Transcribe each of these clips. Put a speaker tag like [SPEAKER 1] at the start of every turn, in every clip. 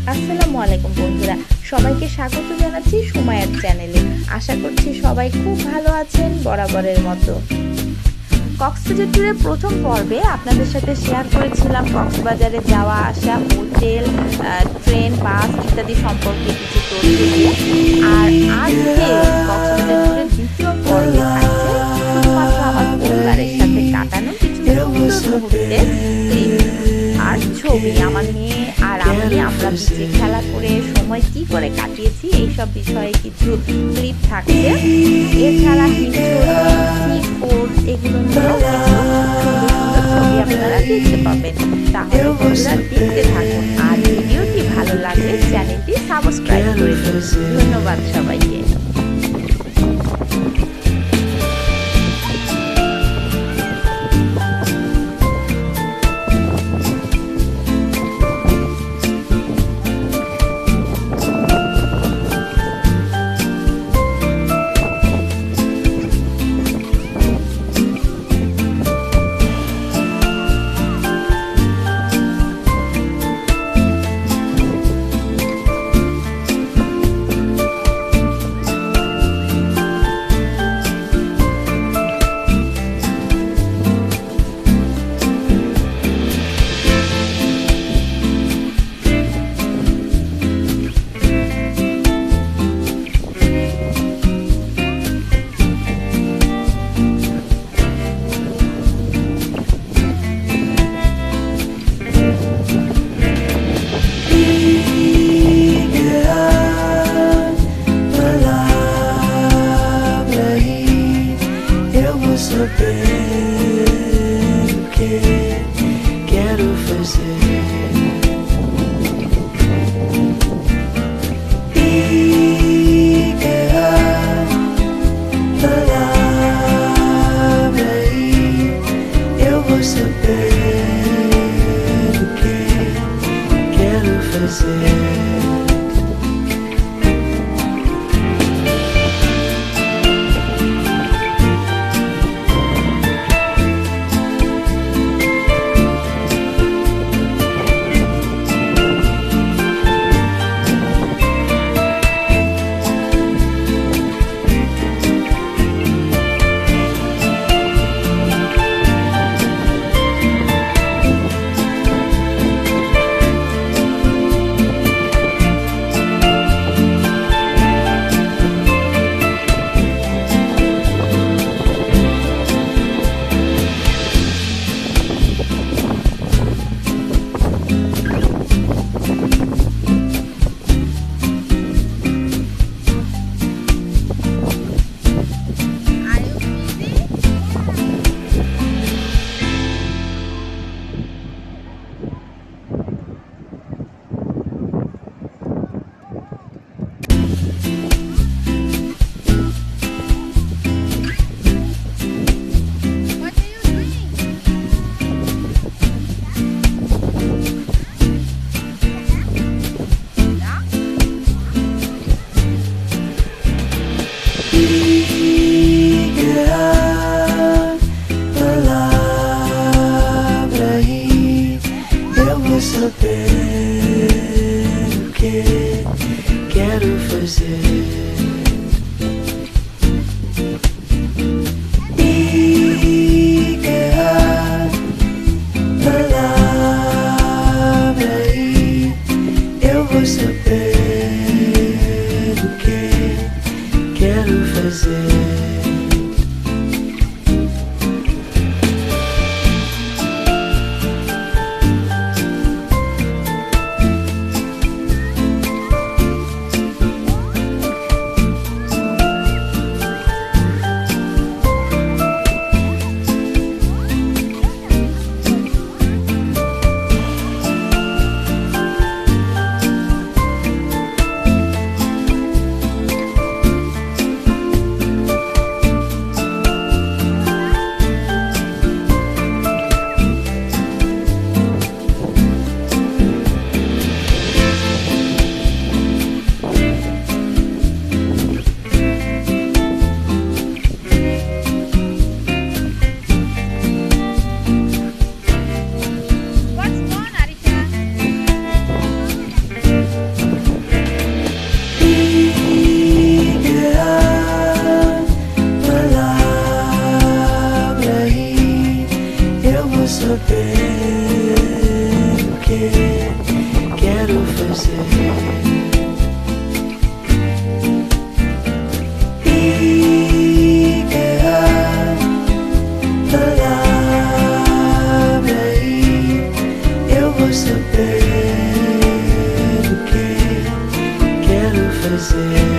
[SPEAKER 1] আসসালামু আলাইকুম বন্ধুরা, সবাইকে স্বাগত জানাচ্ছি সুমাইয়ার চ্যানেলে। আশা করছি সবাই খুব ভালো আছেন বরাবরের মতো। কক্সবাজার ট্যুরের প্রথম পর্বে আপনাদের সাথে শেয়ার করেছিলাম কক্সবাজারে যাওয়া আসা, হোটেল, ট্রেন, বাস ইত্যাদি সম্পর্কে কিছু তথ্য দিয়ে। আর আজকে কক্সবাজার ট্যুরের দ্বিতীয় পর্বে থাকছে শুধুমাত্র আমার পরিবারের সাথে কাটানো কিছু সুন্দর মুহূর্তের ক্লিপ আর ছবি। আমার মেয়ে আর আমরা বিচে খেলা করে সময় কি করে কাটিয়েছি এইসব বিষয়ে কিছু ক্লিপ থাকছে। এছাড়া সি ফুড এগুলো নিয়েও কিছু সুন্দর সুন্দর ছবি আপনারা দেখতে পাবেন। তাহলে বন্ধুরা দেখতে থাকুন, আর ভিডিওটি ভালো লাগলে চ্যানেলটি সাবস্ক্রাইব করে দিন। ধন্যবাদ সবাইকে।
[SPEAKER 2] saber o que quero fazer. Diga a palavra e eu vou saber o que quero fazer. Saber o que quero fazer. Diga a palavra e eu vou saber o que quero fazer. fazer. Diga a palavra e eu vou saber o que quero fazer.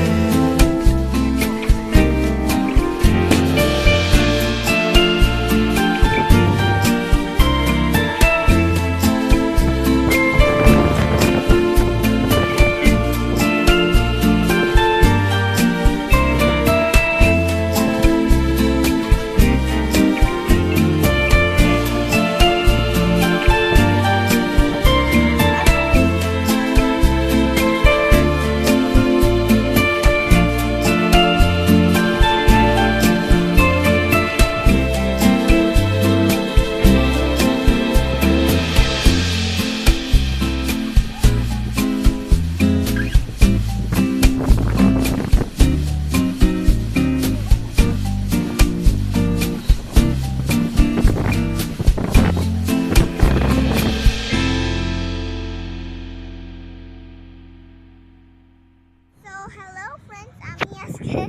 [SPEAKER 3] So, hello friends, I'm Yaska.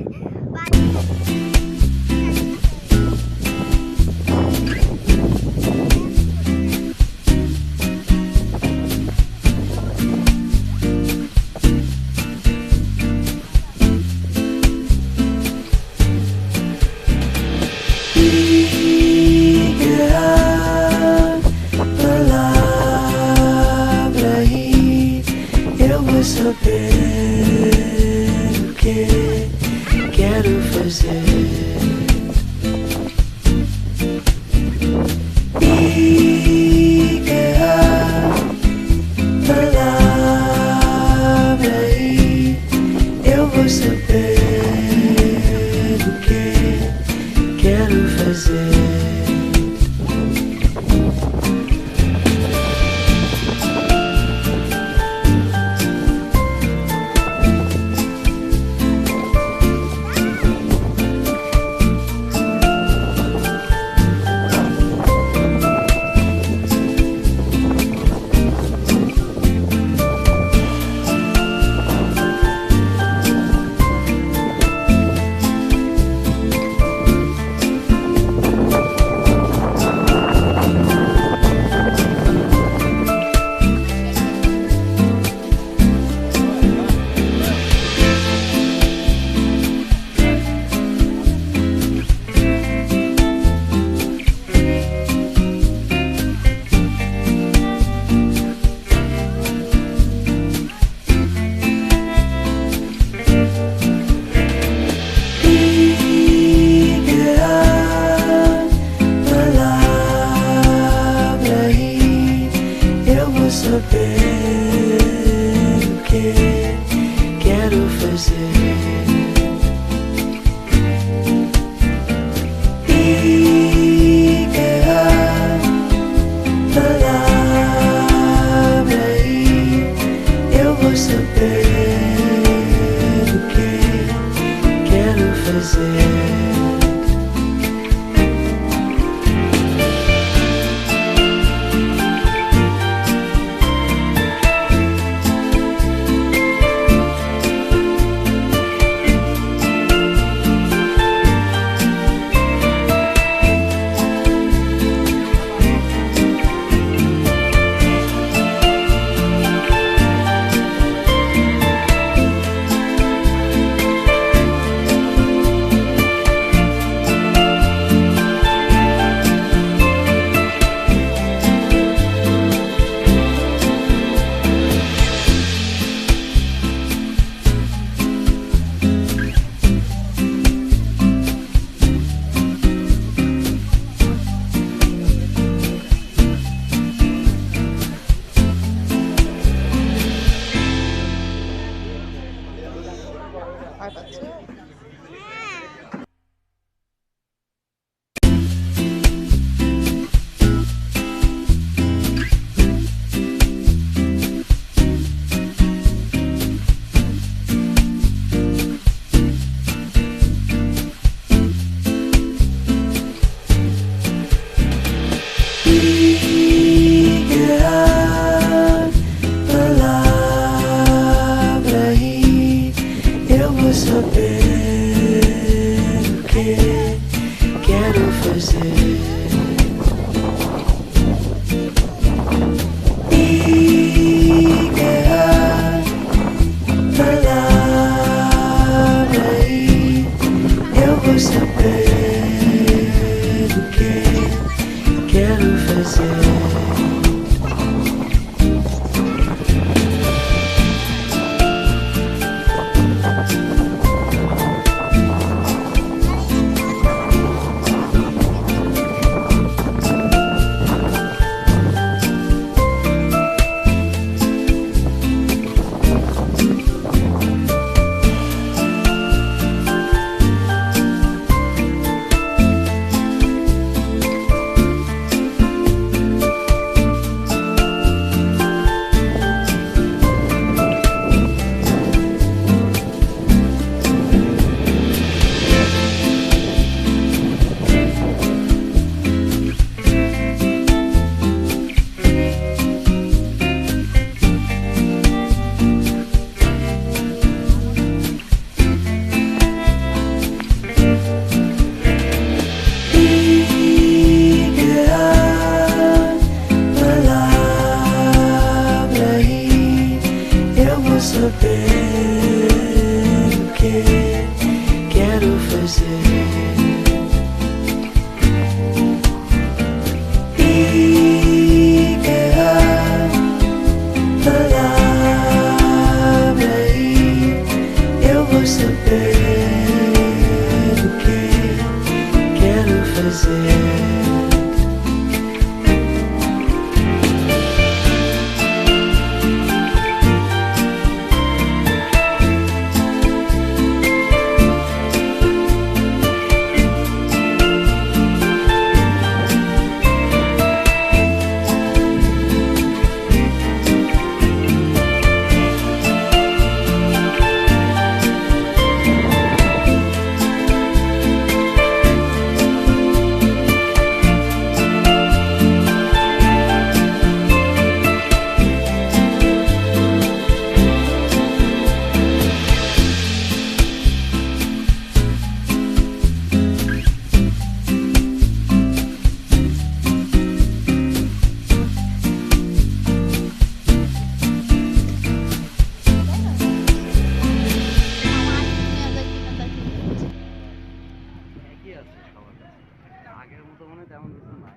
[SPEAKER 2] Diga a palavra e eu vou saber o que quero fazer. Diga a palavra e eu vou saber o que quero fazer. Saber o que quero fazer. Diga a palavra e eu vou saber o que quero fazer. saber o que quero fazer. Diga a palavra e eu vou saber o que quero fazer.
[SPEAKER 4] একই আছে সবার কাছে, আগের মতো মনে হয় তেমন কিছু নাই।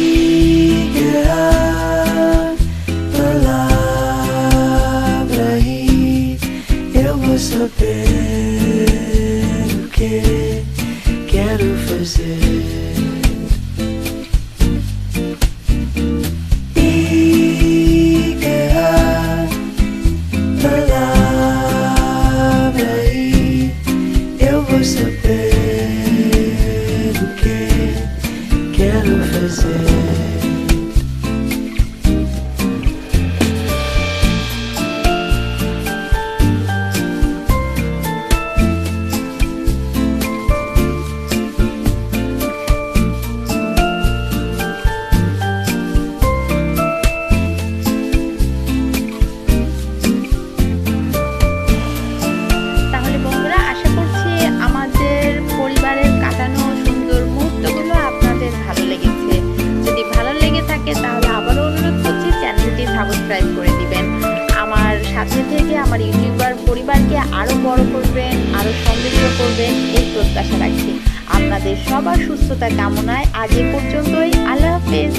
[SPEAKER 2] Diga a palavra e eu vou saber o que quero fazer. Diga a palavra e eu vou saber o que quero fazer.
[SPEAKER 1] তাহলে বন্ধুরা, আশা করছি আমাদের পরিবারের কাটানো সুন্দর মুহূর্তগুলো আপনাদের ভালো লেগেছে। যদি ভালো লেগে থাকে তাহলে আবারও অনুরোধ করছি চ্যানেলটি সাবস্ক্রাইব করে দিবেন। আমার সাথে থেকে আমার ইউটিউবার পরিবারকে আরও বড় করবেন, আরও সমৃদ্ধ করবেন এই প্রত্যাশা রাখছি। আপনাদের সবার সুস্থতা কামনায় আজ এ পর্যন্তই। আল্লাহ হাফেজ।